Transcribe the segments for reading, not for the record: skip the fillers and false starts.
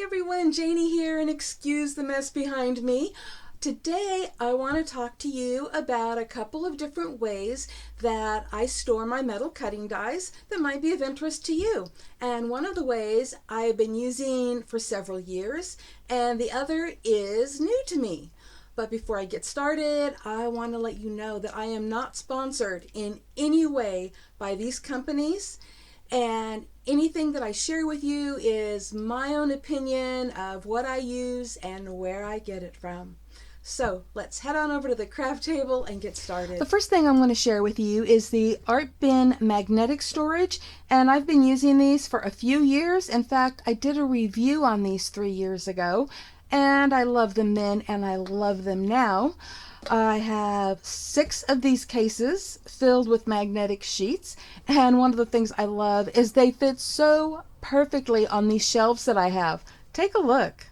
everyone, Janie here, and excuse the mess behind me. Today I want to talk to you about a couple of different ways that I store my metal cutting dies that might be of interest to you. And one of the ways I've been using for several years, and the other is new to me. But before I get started, I want to let you know that I am not sponsored in any way by these companies. And anything that I share with you is my own opinion of what I use and where I get it from. So let's head on over to the craft table and get started. The first thing I'm going to share with you is the Art Bin magnetic storage, and I've been using these for a few years. In fact, I did a review on these 3 years ago, and I loved them then and I love them now. I have 6 of these cases filled with magnetic sheets, and one of the things I love is they fit so perfectly on these shelves that I have. Take a look.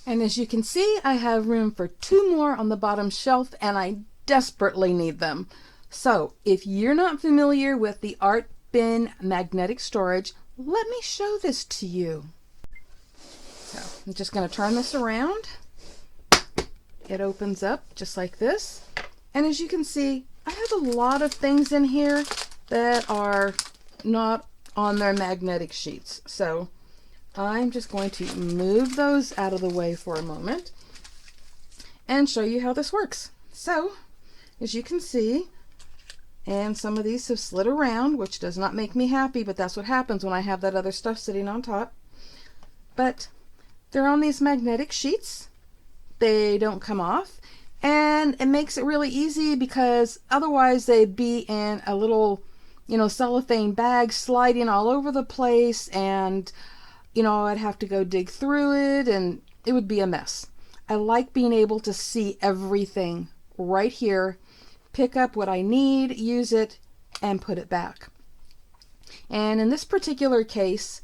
And as you can see, I have room for 2 more on the bottom shelf, and I desperately need them. So if you're not familiar with the Art Bin magnetic storage, let me show this to you. So I'm just going to turn this around. It opens up just like this. And as you can see, I have a lot of things in here that are not on their magnetic sheets. So I'm just going to move those out of the way for a moment and show you how this works. So as you can see, and some of these have slid around, which does not make me happy, but that's what happens when I have that other stuff sitting on top. But they're on these magnetic sheets. They don't come off, and it makes it really easy because otherwise they'd be in a little, cellophane bag sliding all over the place, and I'd have to go dig through it and it would be a mess. I like being able to see everything right here, pick up what I need, use it, and put it back. And in this particular case,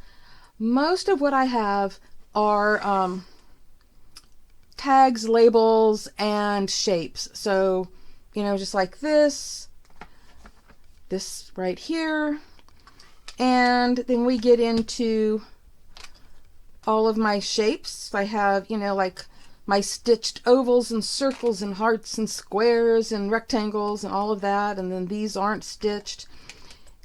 most of what I have are tags, labels, and shapes. So, just like this right here. And then we get into all of my shapes. I have, like my stitched ovals and circles and hearts and squares and rectangles and all of that. And then these aren't stitched.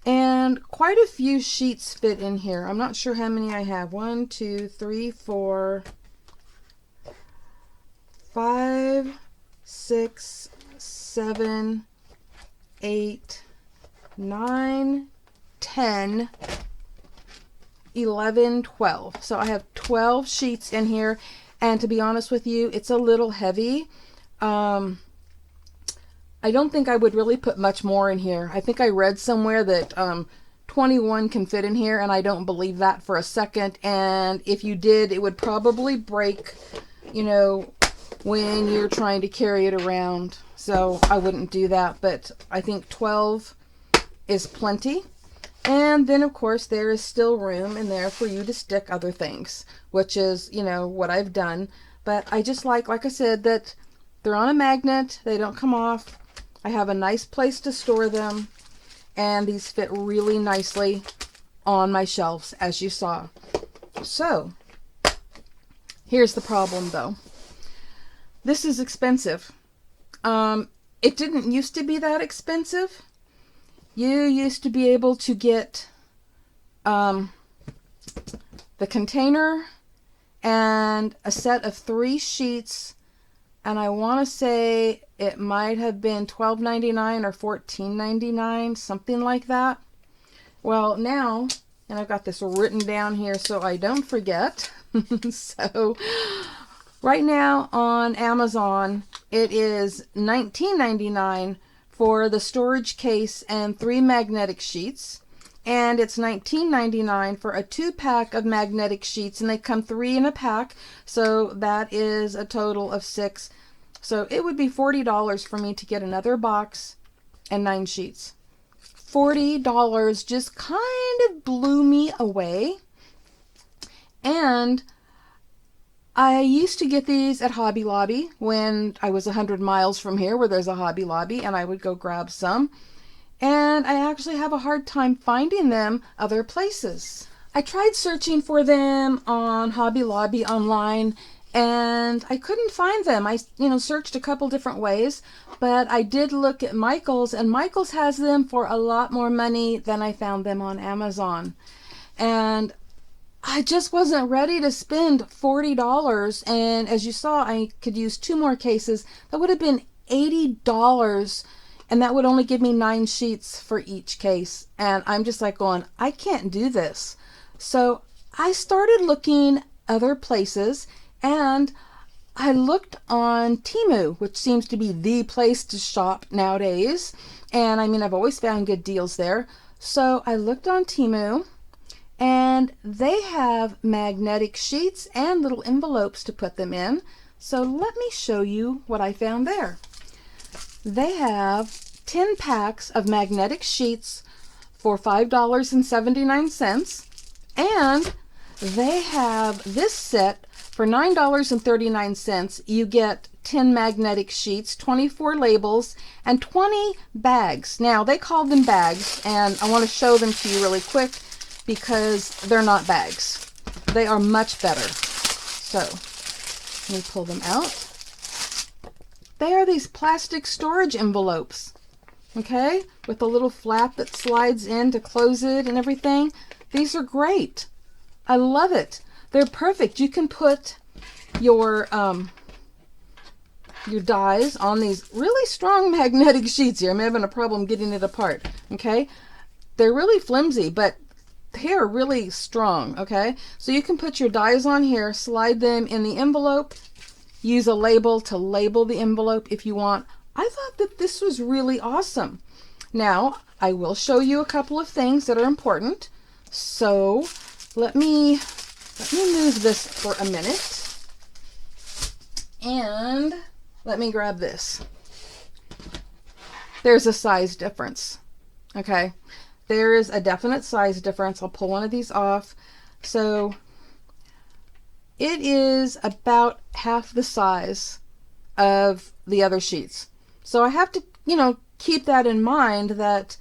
And quite a few sheets fit in here. I'm not sure how many I have. 1, 2, 3, 4, 5, 6, 7, 8, 9, 10, 11, 12. So I have 12 sheets in here, and to be honest with you, it's a little heavy. I don't think I would really put much more in here. I think I read somewhere that 21 can fit in here, and I don't believe that for a second. And if you did, it would probably break, when you're trying to carry it around. So I wouldn't do that, but I think 12 is plenty. And then, of course, there is still room in there for you to stick other things, which is, what I've done. But I just like I said, that they're on a magnet. They don't come off. I have a nice place to store them. And these fit really nicely on my shelves, as you saw. So, here's the problem, though. This is expensive. It didn't used to be that expensive. You used to be able to get the container and a set of 3 sheets, and I want to say it might have been $12.99 or $14.99, something like that. Well, now, and I've got this written down here so I don't forget. So right now on Amazon, it is $19.99 for the storage case and 3 magnetic sheets, and it's $19.99 for a 2-pack of magnetic sheets, and they come 3 in a pack, so that is a total of 6. So it would be $40 for me to get another box and 9 sheets. $40 just kind of blew me away. And I used to get these at Hobby Lobby when I was 100 miles from here, where there's a Hobby Lobby, and I would go grab some. and I actually have a hard time finding them other places. I tried searching for them on Hobby Lobby online, and I couldn't find them. I, searched a couple different ways, but I did look at Michael's, and Michael's has them for a lot more money than I found them on Amazon. And I just wasn't ready to spend $40, and as you saw, I could use 2 more cases. That would have been $80, and that would only give me 9 sheets for each case. And I'm just like going, I can't do this. So I started looking other places, and I looked on Temu, which seems to be the place to shop nowadays. And I mean, I've always found good deals there. So I looked on Temu, and they have magnetic sheets and little envelopes to put them in. So let me show you what I found there. They have 10 packs of magnetic sheets for $5.79. And they have this set for $9.39. You get 10 magnetic sheets, 24 labels, and 20 bags. Now, they call them bags, and I want to show them to you really quick because they're not bags. They are much better. So, let me pull them out. They are these plastic storage envelopes, okay, with a little flap that slides in to close it and everything. These are great. I love it. They're perfect. You can put your dies on these really strong magnetic sheets here. I'm having a problem getting it apart, okay? They're really flimsy, but they're really strong, okay? So you can put your dies on here, slide them in the envelope, use a label to label the envelope if you want. I thought that this was really awesome. Now, I will show you a couple of things that are important. So let me move this for a minute, and let me grab this. There's a size difference, okay? There is a definite size difference. I'll pull one of these off. So it is about half the size of the other sheets. So I have to, keep that in mind, that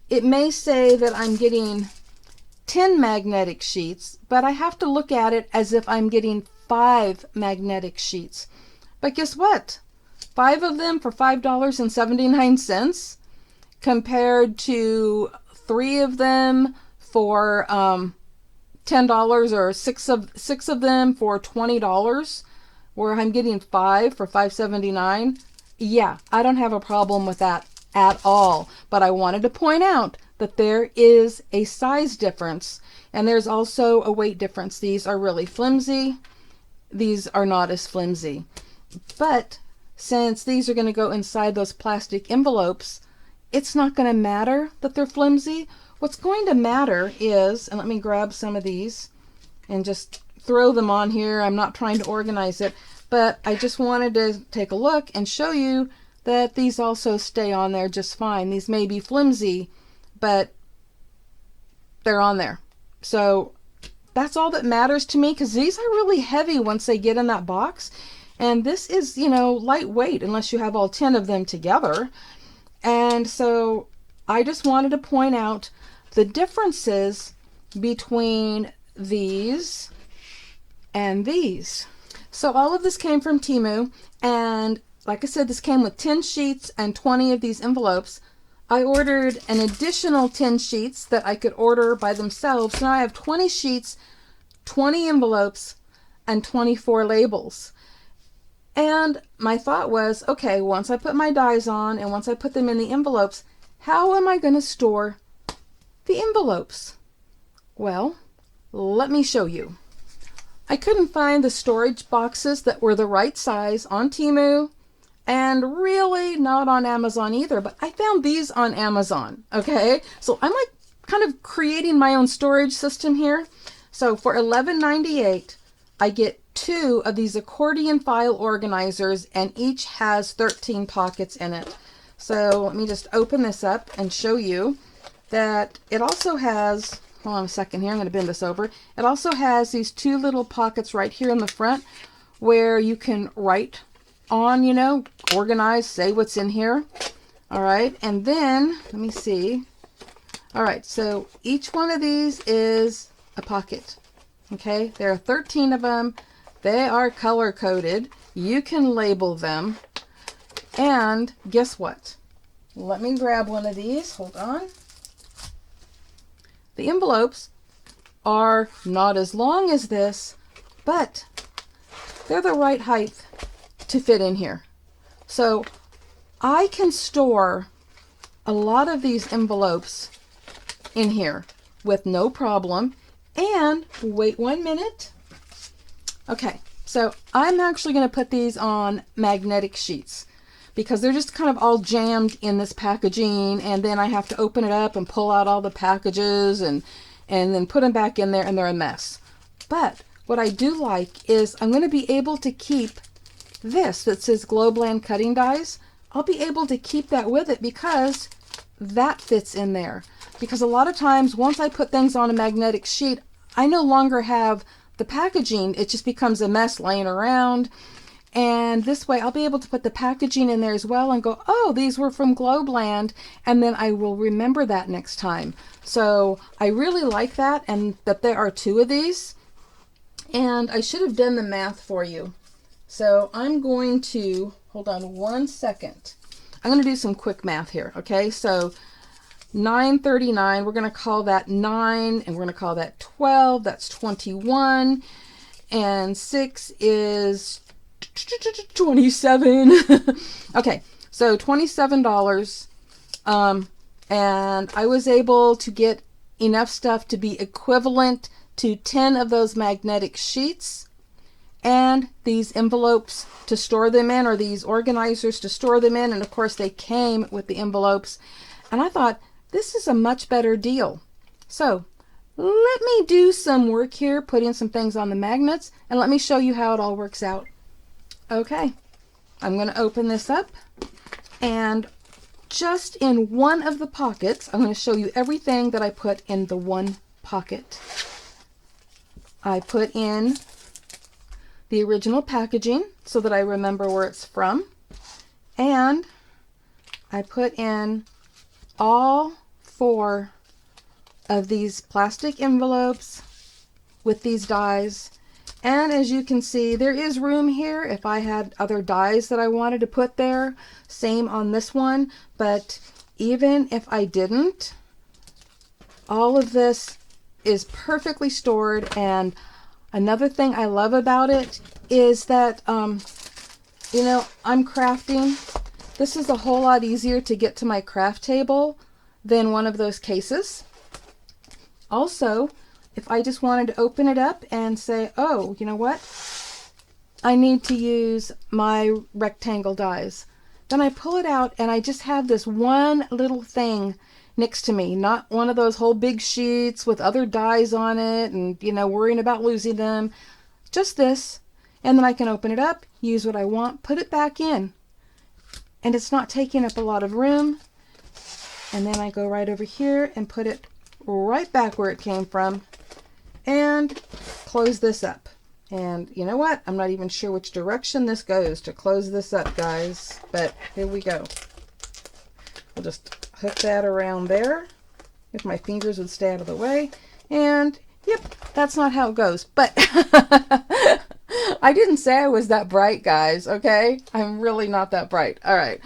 it may say that I'm getting 10 magnetic sheets, but I have to look at it as if I'm getting 5 magnetic sheets. But guess what? 5 of them for $5.79 compared to 3 of them for $10, or 6 of them for $20, where I'm getting 5 for $5.79. Yeah, I don't have a problem with that at all. But I wanted to point out that there is a size difference, and there's also a weight difference. These are really flimsy. These are not as flimsy. But since these are going to go inside those plastic envelopes, it's not going to matter that they're flimsy. What's going to matter is, and let me grab some of these and just throw them on here. I'm not trying to organize it, but I just wanted to take a look and show you that these also stay on there just fine. These may be flimsy, but they're on there. So that's all that matters to me, because these are really heavy once they get in that box. And this is, lightweight unless you have all 10 of them together. And so I just wanted to point out the differences between these and these. So all of this came from Temu, and like I said, this came with 10 sheets and 20 of these envelopes. I ordered an additional 10 sheets that I could order by themselves. So now I have 20 sheets, 20 envelopes, and 24 labels. And my thought was, okay, once I put my dies on and once I put them in the envelopes, how am I going to store the envelopes? Well, let me show you. I couldn't find the storage boxes that were the right size on Temu, and really not on Amazon either, but I found these on Amazon, okay? So I'm like kind of creating my own storage system here. So for $11.98, I get 2 of these accordion file organizers, and each has 13 pockets in it. So let me just open this up and show you that it also has, hold on a second here, I'm going to bend this over. It also has these 2 little pockets right here in the front where you can write on, organize, say what's in here. All right, and then let me see. All right, so each one of these is a pocket. Okay, there are 13 of them. They are color coded. You can label them. And guess what? Let me grab one of these. Hold on. The envelopes are not as long as this, but they're the right height to fit in here. So I can store a lot of these envelopes in here with no problem. And wait 1 minute. Okay, so I'm actually going to put these on magnetic sheets because they're just kind of all jammed in this packaging, and then I have to open it up and pull out all the packages and then put them back in there, and they're a mess. But what I do like is I'm going to be able to keep this that says Globland cutting dies. I'll be able to keep that with it because that fits in there. Because a lot of times once I put things on a magnetic sheet, I no longer have the packaging. It just becomes a mess laying around. And this way I'll be able to put the packaging in there as well and go, oh, these were from Globeland, and then I will remember that next time. So I really like that, and that there are 2 of these. And I should have done the math for you. So I'm going to, hold on 1 second. I'm going to do some quick math here, okay? So 939, we're going to call that 9, and we're going to call that 12. That's 21. And 6 is 27. Okay, so $27. And I was able to get enough stuff to be equivalent to 10 of those magnetic sheets and these envelopes to store them in, or these organizers to store them in. And of course they came with the envelopes. And I thought, this is a much better deal. So let me do some work here, putting some things on the magnets, and let me show you how it all works out. Okay, I'm going to open this up, and just in one of the pockets, I'm going to show you everything that I put in the one pocket. I put in the original packaging so that I remember where it's from, and I put in all 4 of these plastic envelopes with these dies. And as you can see, there is room here if I had other dies that I wanted to put there. Same on this one. But even if I didn't, all of this is perfectly stored. And another thing I love about it is that, you know, I'm crafting. This is a whole lot easier to get to my craft table than one of those cases. Also, if I just wanted to open it up and say, oh, you know what? I need to use my rectangle dies. Then I pull it out and I just have this one little thing next to me, not one of those whole big sheets with other dies on it and, you know, worrying about losing them. Just this. And then I can open it up, use what I want, put it back in. And it's not taking up a lot of room. And then I go right over here and put it right back where it came from and close this up. And you know what? I'm not even sure which direction this goes to close this up, guys. But here we go. We'll just hook that around there if my fingers would stay out of the way. And yep, that's not how it goes. But I didn't say I was that bright, guys, okay? I'm really not that bright. All right.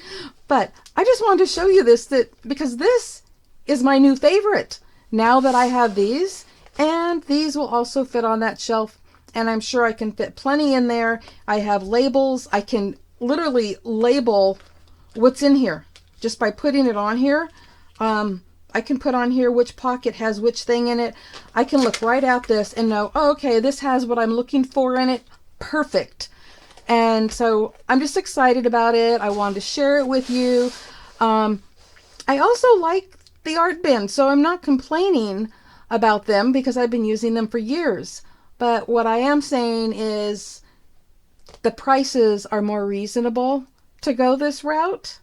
But I just wanted to show you this because this is my new favorite now that I have these. And these will also fit on that shelf. And I'm sure I can fit plenty in there. I have labels. I can literally label what's in here just by putting it on here. I can put on here which pocket has which thing in it. I can look right at this and know, oh, okay, this has what I'm looking for in it. Perfect. And so I'm just excited about it. I wanted to share it with you. I also like the art bin, so I'm not complaining about them because I've been using them for years. But what I am saying is the prices are more reasonable to go this route.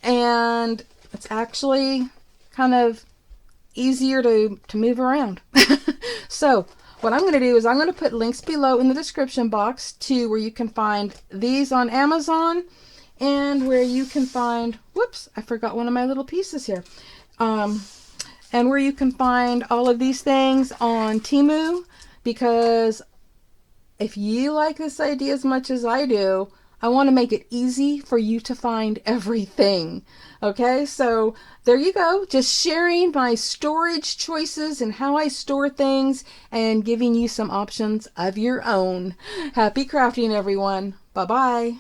And it's actually kind of easier to move around. So what I'm going to do is I'm going to put links below in the description box to where you can find these on Amazon and where you can find, whoops, I forgot one of my little pieces here. And where you can find all of these things on Temu, because if you like this idea as much as I do, I want to make it easy for you to find everything. Okay, so there you go. Just sharing my storage choices and how I store things and giving you some options of your own. Happy crafting, everyone. Bye-bye.